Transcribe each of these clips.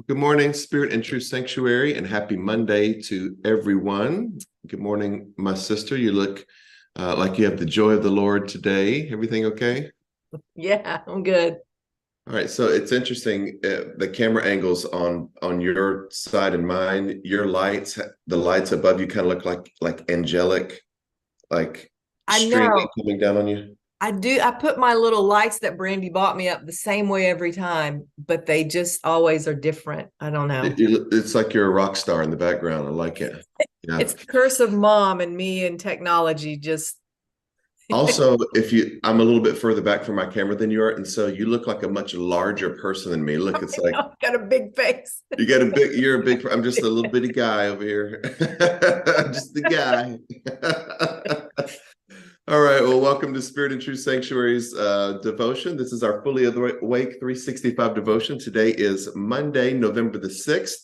Good morning, Spirit and Truth Sanctuary, and happy Monday to everyone. Good morning, my sister. You look like you have the joy of the Lord today. Everything okay? Yeah, I'm good. All right, so it's interesting, the camera angles on your side and mine. Your lights, the lights above you kind of look like angelic, like I streaming know. coming down on you. I do. I put my little lights that Brandy bought me up the same way every time, but they just always are different. I don't know. It's like you're a rock star in the background. I like it. Yeah. It's the curse of mom and me and technology. Just Also, I'm a little bit further back from my camera than you are, and so you look like a much larger person than me. Look, it's like I've got a big face. you're a big, I'm just a little bitty guy over here. I'm just the guy. All right, well, welcome to Spirit and Truth Sanctuary's devotion. This is our Fully Awake 365 devotion. Today is Monday, November the 6th.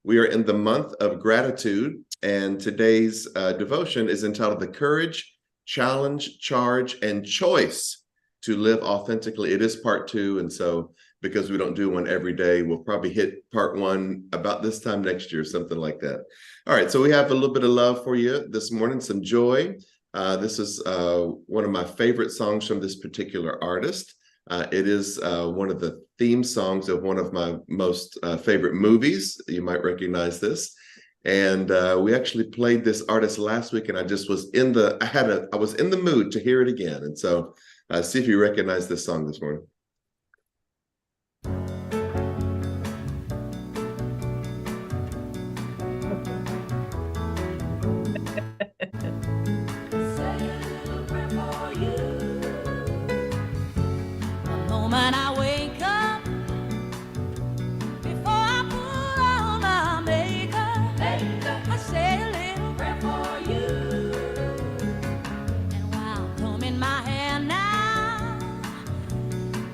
We are in the month of gratitude, and today's devotion is entitled The Courage, Challenge, Charge, and Choice to Live Authentically. It is part 2, and so because we don't do one every day, we'll probably hit part 1 about this time next year, something like that. All right, so we have a little bit of love for you this morning, some joy. This is one of my favorite songs from this particular artist. It is one of the theme songs of one of my most favorite movies. You might recognize this. And we actually played this artist last week, and I just was I was in the mood to hear it again. And so see if you recognize this song this morning. Moment I wake up, before I put on my makeup, I say a little prayer for you. And while combing my hair now,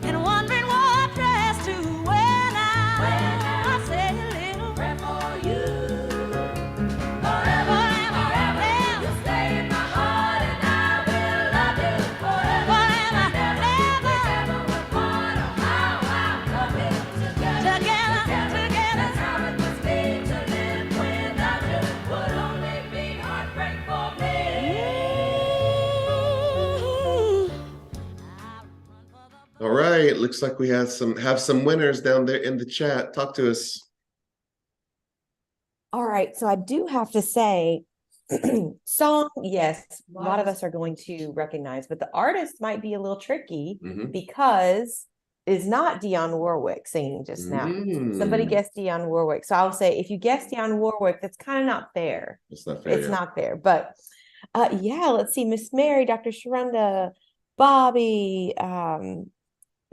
and wondering what dress to wear now, I say a little prayer for you. Forever and forever, you stay in my heart, and I will love you forever. All right, looks like we have some winners down there in the chat. Talk to us. All right, so I do have to say, song, yes, a lot of us are going to recognize, but the artist might be a little tricky because it's not Dionne Warwick singing just now. Somebody guessed Dionne Warwick. So I'll say, if you guess Dionne Warwick, that's kind of not fair. It's not fair. It's not fair. But yeah, let's see. Miss Mary, Dr. Sharonda, Bobby,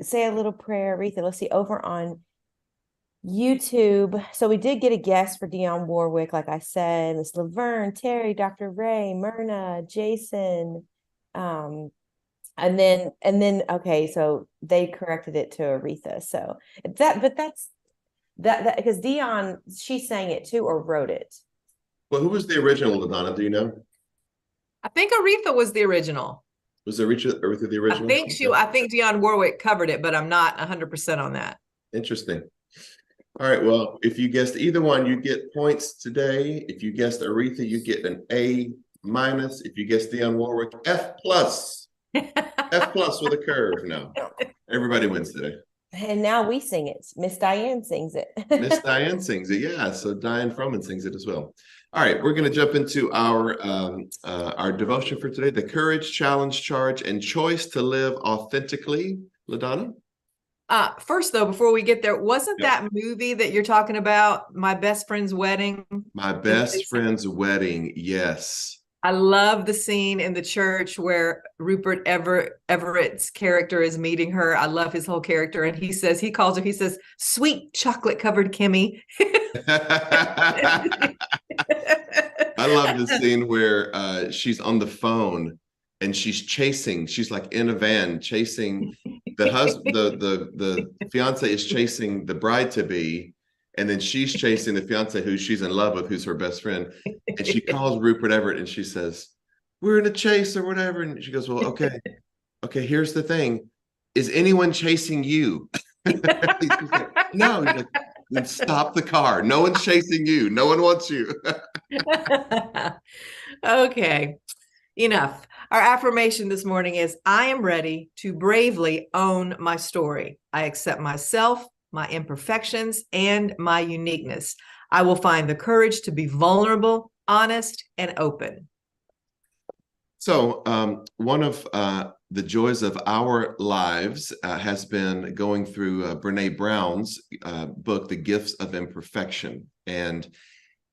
say a little prayer, Aretha. Let's see, over on YouTube. So we did get a guest for Dionne Warwick, like I said, Miss Laverne, Terry, Dr. Ray, Myrna, Jason, and then okay, so they corrected it to Aretha. So that's because Dionne, she sang it too or wrote it. Well, who was the original, LaDonna? Do you know? I think Aretha was the original. Was Aretha the original? I think Dionne Warwick covered it, but I'm not 100% on that. Interesting. All right, well, if you guessed either one, you get points today. If you guessed Aretha, you get an A-. If you guessed Dionne Warwick, F+. F+ with a curve. No, everybody wins today. And now we sing it. Miss Diane sings it. Miss Diane sings it, yeah. So Diane Froman sings it as well. All right, we're going to jump into our devotion for today: the courage, challenge, charge, and choice to live authentically. LaDonna? First, though, before we get there, wasn't that movie that you're talking about, My Best Friend's Wedding? My Best Friend's Wedding, yes. I love the scene in the church where Rupert Everett's character is meeting her. I love his whole character. And he calls her, sweet chocolate covered Kimmy. I love the scene where she's on the phone and she's like in a van chasing the husband. The fiance is chasing the bride to be, and then she's chasing the fiance who she's in love with, who's her best friend. And she calls Rupert Everett and she says, "We're in a chase," or whatever. And she goes, "Well, okay, here's the thing. Is anyone chasing you?" He's like, "No." He's like, then stop the car. No one's chasing you. No one wants you. Okay, enough. Our affirmation this morning is, I am ready to bravely own my story. I accept myself, my imperfections, and my uniqueness. I will find the courage to be vulnerable, honest, and open. So one of the joys of our lives has been going through Brene Brown's book, The Gifts of Imperfection. And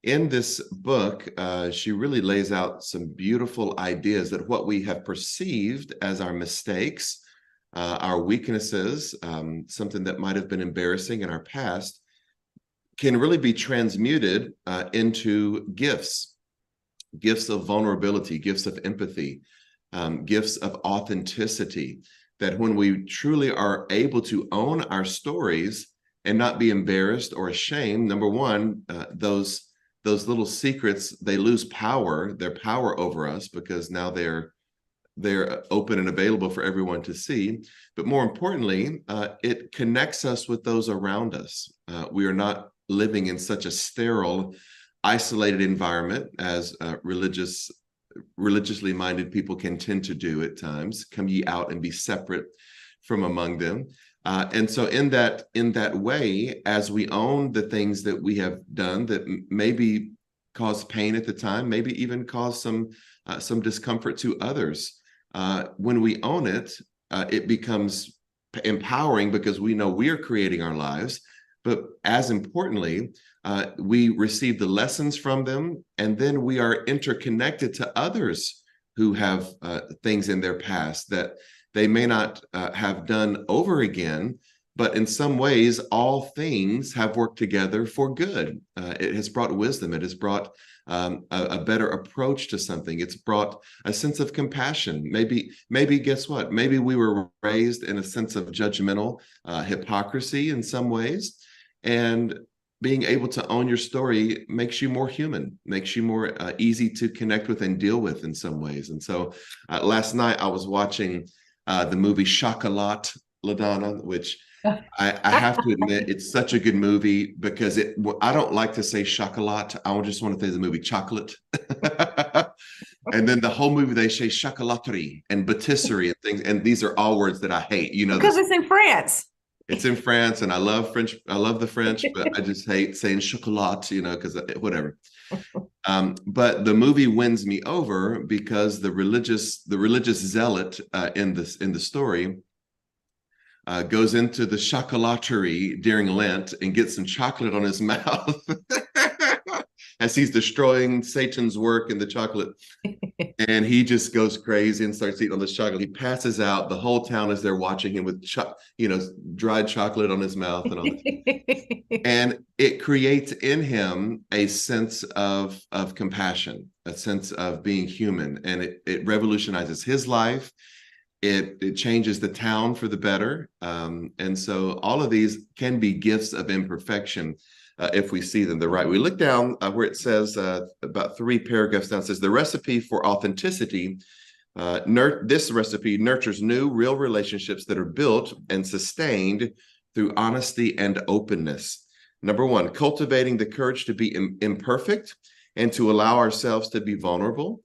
in this book, she really lays out some beautiful ideas that what we have perceived as our mistakes, our weaknesses, something that might have been embarrassing in our past, can really be transmuted into gifts of vulnerability, gifts of empathy, gifts of authenticity, that when we truly are able to own our stories and not be embarrassed or ashamed, number one, those little secrets, they lose their power over us, because now they're open and available for everyone to see. But more importantly, it connects us with those around us. We are not living in such a sterile, isolated environment as religiously minded people can tend to do at times. Come ye out and be separate from among them. And so in that way, as we own the things that we have done that maybe cause pain at the time, maybe even cause some discomfort to others, when we own it, it becomes empowering, because we know we are creating our lives. But as importantly, we receive the lessons from them, and then we are interconnected to others who have things in their past that they may not have done over again, but in some ways, all things have worked together for good. It has brought wisdom. It has brought a better approach to something. It's brought a sense of compassion. Maybe guess what? Maybe we were raised in a sense of judgmental hypocrisy in some ways, and being able to own your story makes you more human, makes you more easy to connect with and deal with in some ways. And so last night I was watching the movie Chocolat, LaDonna, which I have to admit, it's such a good movie, because I don't like to say chocolat. I just want to say the movie chocolate. And then the whole movie, they say chocolaterie and patisserie and things. And these are all words that I hate. Because it's in France. It's in France, and I love French. I love the French, but I just hate saying chocolat, because whatever. But the movie wins me over, because the religious zealot in the story goes into the chocolaterie during Lent and gets some chocolate on his mouth as he's destroying Satan's work in the chocolate. And he just goes crazy and starts eating all this chocolate. He passes out. The whole town is there watching him with dried chocolate on his mouth and all that. And it creates in him a sense of compassion, a sense of being human. And it revolutionizes his life. It changes the town for the better. And so all of these can be gifts of imperfection if we see them the right. We look down where it says about 3 paragraphs down, it says the recipe for authenticity. This recipe nurtures new, real relationships that are built and sustained through honesty and openness. Number 1, cultivating the courage to be imperfect and to allow ourselves to be vulnerable.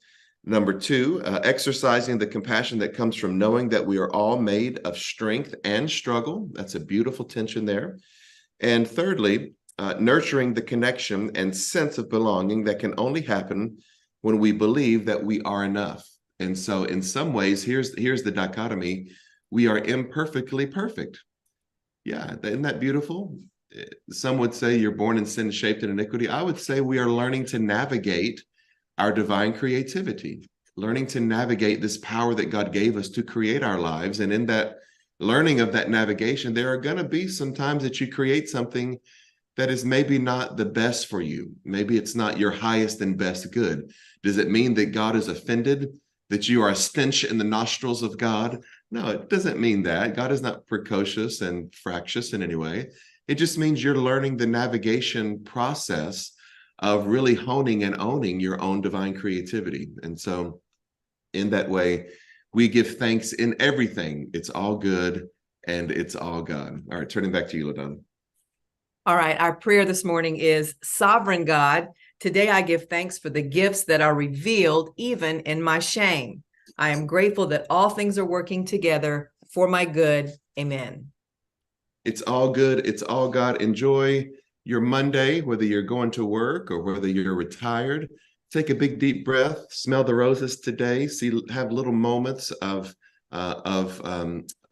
Number 2, exercising the compassion that comes from knowing that we are all made of strength and struggle. That's a beautiful tension there. And thirdly, nurturing the connection and sense of belonging that can only happen when we believe that we are enough. And so in some ways, here's the dichotomy. We are imperfectly perfect. Yeah, isn't that beautiful? Some would say you're born in sin, shaped in iniquity. I would say we are learning to navigate our divine creativity, learning to navigate this power that God gave us to create our lives. And in that learning of that navigation, there are going to be some times that you create something that is maybe not the best for you. Maybe it's not your highest and best good. Does it mean that God is offended, that you are a stench in the nostrils of God? No, it doesn't mean that. God is not precocious and fractious in any way. It just means you're learning the navigation process of really honing and owning your own divine creativity. And so in that way, we give thanks in everything. It's all good and it's all God. All right, turning back to you, LaDonna. All right, our prayer this morning is, Sovereign God, today I give thanks for the gifts that are revealed even in my shame. I am grateful that all things are working together for my good. Amen. It's all good. It's all God. Enjoy your Monday, whether you're going to work or whether you're retired. Take a big deep breath. Smell the roses today. Have little moments of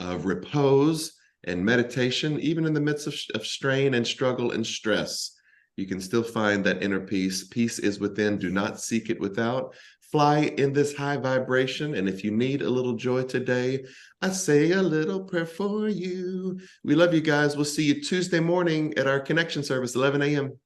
repose and meditation, even in the midst of strain and struggle and stress. You can still find that inner peace. Peace is within. Do not seek it without. Fly in this high vibration. And if you need a little joy today, I say a little prayer for you. We love you guys. We'll see you Tuesday morning at our connection service, 11 a.m.